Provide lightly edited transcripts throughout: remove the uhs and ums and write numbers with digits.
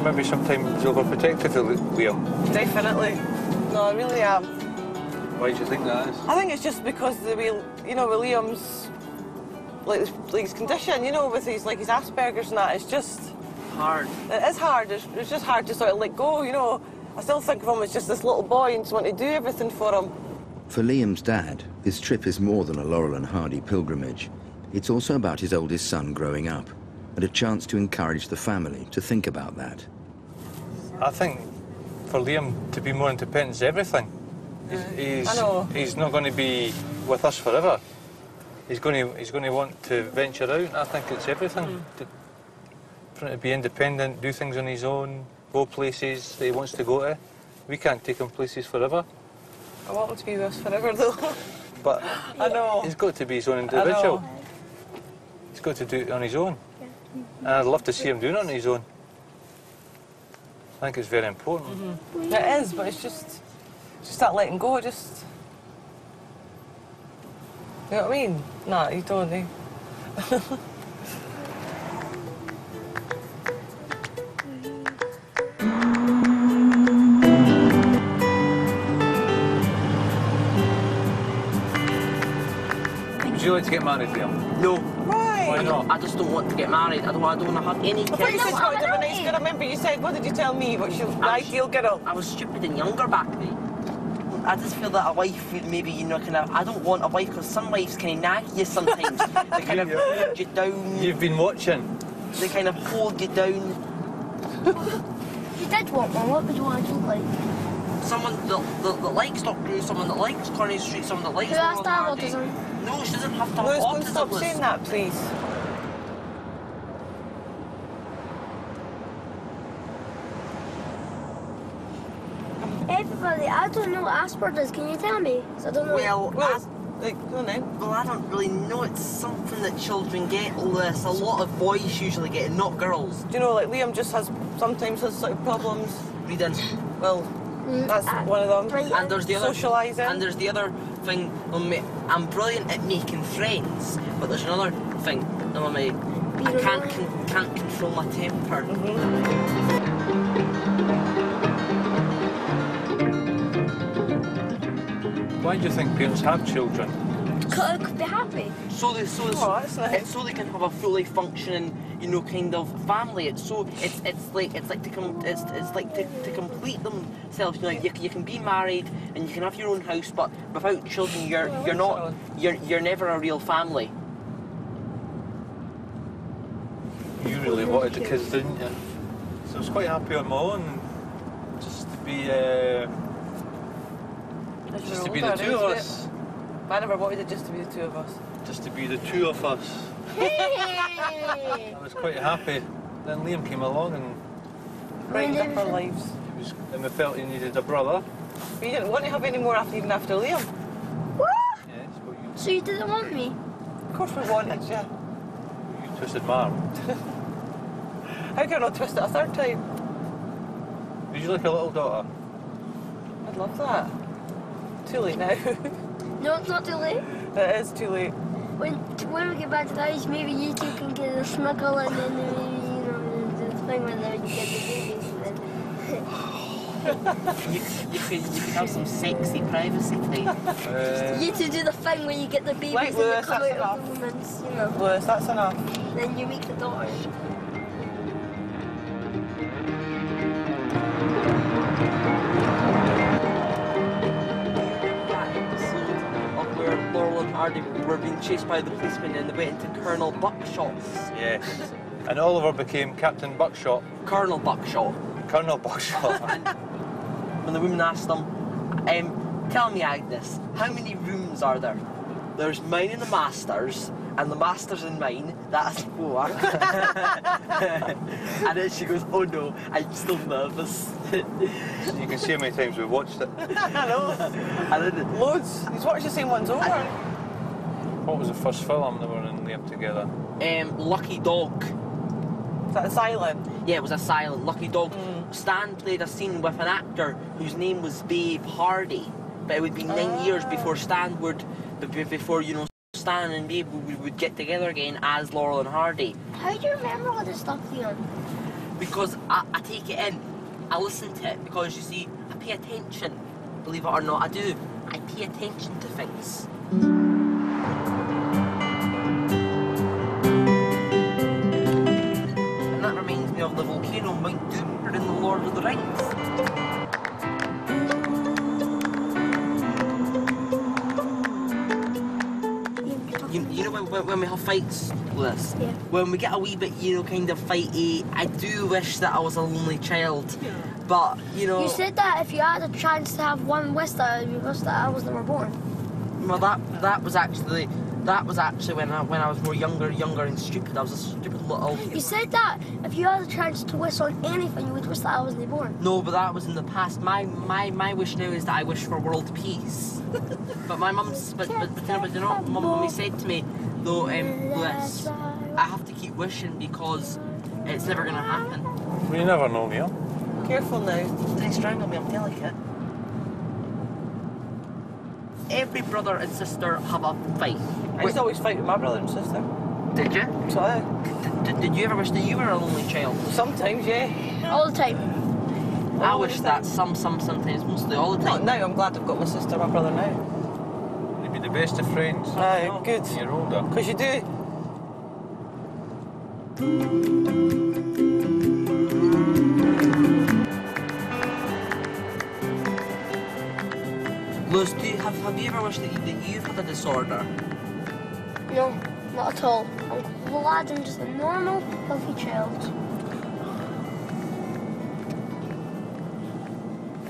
you're maybe sometimes overprotective of Liam? Definitely. No, I really am. Why do you think that is? I think it's just because the way, you know, with Liam's, like his condition, you know, with his Asperger's and that, it's just hard. It is hard. It's just hard to sort of let go, you know. I still think of him as just this little boy and just want to do everything for him. For Liam's dad, this trip is more than a Laurel and Hardy pilgrimage. It's also about his oldest son growing up, and a chance to encourage the family to think about that. I think for Liam to be more independent is everything. He's not going to be with us forever. He's going to want to venture out, and I think it's everything. For him to be independent, do things on his own, go places that he wants to go to. We can't take him places forever. I want him to be with us forever, though. But I know. He's got to be his own individual. He's got to do it on his own. And I'd love to see him doing it on his own. I think it's very important. It is, but it's just that letting go, just... You know what I mean? Nah, you don't, eh? Would you like to get married, Liam? No. Why not? I just don't want to get married. I don't want to have any kids. I thought you said you wanted to have a nice girl. Remember you said, what did you tell me? What's your ideal girl? I was stupid and younger back then. I just feel that a wife would maybe, you know, kind of... I don't want a wife because some wives kind of nag you sometimes. They kind of hold you down. You've been watching. They kind of hold you down. You did want one. What would you want to look like? Someone that likes Doctor Who, someone that likes Coronation Street, someone that likes... Who has to have autism? No, she doesn't have to have Liz, autism. stop saying that, please. Everybody, I don't know what Asperger is. Can you tell me? 'Cause I don't know. Well, go on then. Well, I don't really know. It's something that children get. A lot of boys usually get it, not girls. Do you know, like Liam just sometimes has sort of problems. Reading. Well, that's one of them. And there's the other socialising. And there's the other thing. I'm brilliant at making friends, but there's another thing. I can't control my temper. Why do you think parents have children? Could be happy. So they that's nice. so they can have a fully functioning, you know, kind of family. It's like to complete themselves. You know, you can be married and you can have your own house, but without children, you're never a real family. You really wanted the kids, didn't you? So I was quite happy on my own, just to be the two of us. I never wanted it just to be the two of us. Just to be the two of us. I was quite happy. Then Liam came along and brightened up our lives. And we felt he needed a brother. But you didn't want to have any more even after Liam. What? Yes, but you... So you didn't want me? Of course we wanted you. You twisted my arm. How can I not twist it a third time? Would you like a little daughter? I'd love that. Too late now. No, it's not too late. It is too late. When we get back to the house, maybe you two can get a snuggle and then maybe, you know, the thing where then you get the babies. You could have some sexy privacy time. You two do the thing where you get the babies Right, and Lewis, they come that's out enough. of the woman's, you know. Lewis, that's enough. Then you make the daughters. Hardy were being chased by the policemen and they went into Colonel Buckshot's. Yes. And Oliver became Captain Buckshot. Colonel Buckshot. Colonel Buckshot. And when the woman asked them, tell me, Agnes, how many rooms are there? There's mine and the master's, and the master's and mine, that's 4. And then she goes, oh no, I'm still nervous. You can see how many times we watched it. I know. And then, Loads. He's watched the same ones over. What was the first film they were in Liam together? Lucky Dog. Is that silent? Yeah, it was a silent Lucky Dog. Stan played a scene with an actor whose name was Babe Hardy, but it would be 9 years before Stan would, before, you know, Stan and Babe would get together again as Laurel and Hardy. How do you remember all this stuff, Leon? because I take it in. I listen to it because, you see, I pay attention. Believe it or not, I do. I pay attention to things. And that reminds me of the volcano Mount Doom in the Lord of the Rings. You know when we have fights, Lewis? Yeah. When we get a wee bit, you know, kind of fighty, I do wish that I was a lonely child. Yeah. But, you know... You said that if you had a chance to have one wish that you wish that I was never born. Well, that was actually when I was more younger and stupid. I was a stupid little... You said that if you had a chance to wish on anything, you would wish that I wasn't born. No, but that was in the past. My wish now is that I wish for world peace. But my mum's... But you know, Mummy said to me, though, Lewis, I have to keep wishing because it's never going to happen. Well, you never know, Neil. Careful now. Don't strangle me, I'm delicate. Every brother and sister have a fight. I used to always fight with my brother and sister. Did you? So, Did you ever wish that you were a lonely child? sometimes, yeah. All the time. I wish that sometimes, mostly all the time. Not now, I'm glad I've got my sister, my brother now. You'd be the best of friends. Aye, No, good. when you're older. Because you do. Lewis, have you ever wished that you've had a disorder? No, not at all. I'm glad I'm just a normal, healthy child.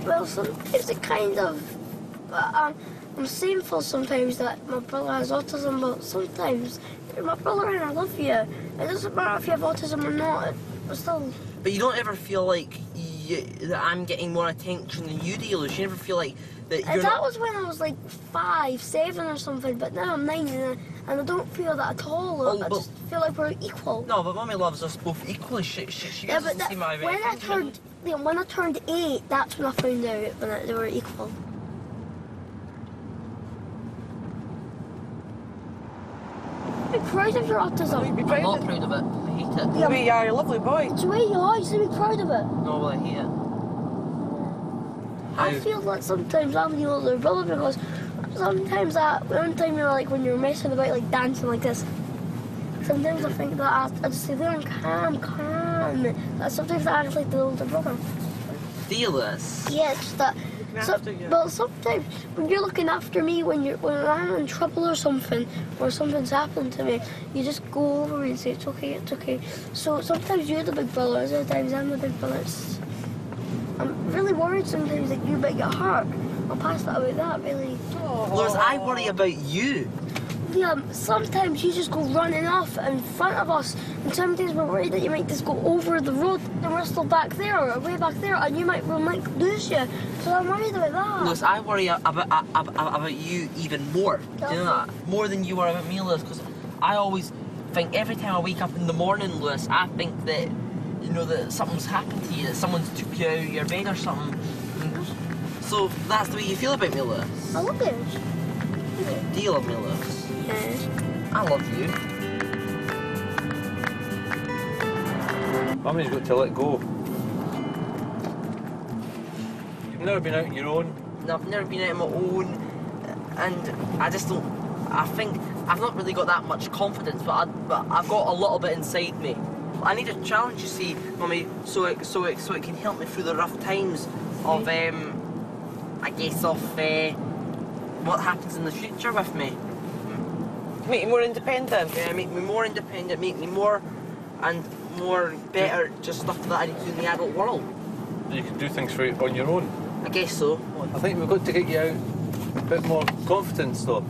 Well, sometimes it kind of... I'm shameful sometimes that my brother has autism, but sometimes you're my brother and I love you. It doesn't matter if you have autism or not, but still... But you don't ever feel like that I'm getting more attention than you do, Lewis? You never feel like that you're That was when I was like 5, 7 or something, but now I'm 9 and I don't feel that at all. Oh, I just feel like we're equal. No, but Mummy loves us both equally. She Yeah, doesn't but see my when I turned 8, that's when I found out when they were equal. Be proud of your autism. Be I'm proud not of proud of it. I hate it. Yeah, we are a lovely boy. It's the way you are, you should be proud of it. No, well, I hate it. I feel like sometimes I'm the older brother because sometimes one time you're like when you're messing about like dancing like this. Sometimes I think that I just say, "Leon, calm." Sometimes I act like the older brother. Feel this? Yeah, it's just that. Well, sometimes when you're looking after me, when I'm in trouble or something, or something's happened to me, you just go over me and say, it's okay. So sometimes you're the big brother, other times I'm the big brother. I'm really worried sometimes that you might get hurt. I'll pass that about that, really. Lewis, I worry about you. Yeah, sometimes you just go running off in front of us, and sometimes we're worried that you might just go over the road and we're still back there, or way back there, and we might lose you. So I'm worried about that. Lewis, I worry about you even more. Do you know that? More than you worry about me, Lewis, because I always think every time I wake up in the morning, Lewis, I think that, you know, that something's happened to you, that someone's took you out of your bed or something. So that's the way you feel about me, Lewis. I love you. Do you love me, Lewis? Yes. I love you. Mummy's got to let go. You've never been out on your own. No, I've never been out on my own, and I just don't. I think I've not really got that much confidence, but I've got a little bit inside me. I need a challenge, you see, Mummy, so it can help me through the rough times of I guess of what happens in the future with me. Make you more independent. Yeah, make me more independent, make me more better, just stuff that I need to do in the adult world. You can do things on your own. I guess so. I think we've got to get you out a bit more confidence though.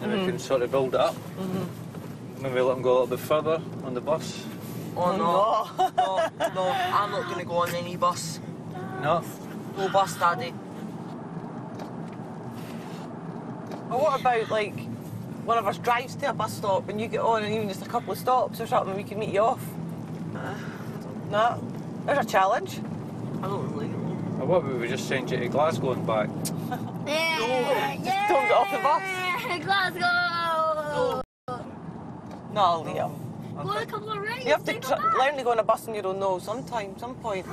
And we can sort of build it up. Maybe let them go a little bit further on the bus. Oh no, no, I'm not going to go on any bus. No? No bus, Daddy. Well, what about, like, one of us drives to a bus stop and you get on and even just a couple of stops or something, we can meet you off? No? There's a challenge. I don't really know. Or what if we just send you to Glasgow and back? Yeah, Just don't get off the bus. Glasgow! No, Liam. Go on a couple of rides. You have to learn to go on a bus on your own, though, sometime, some point.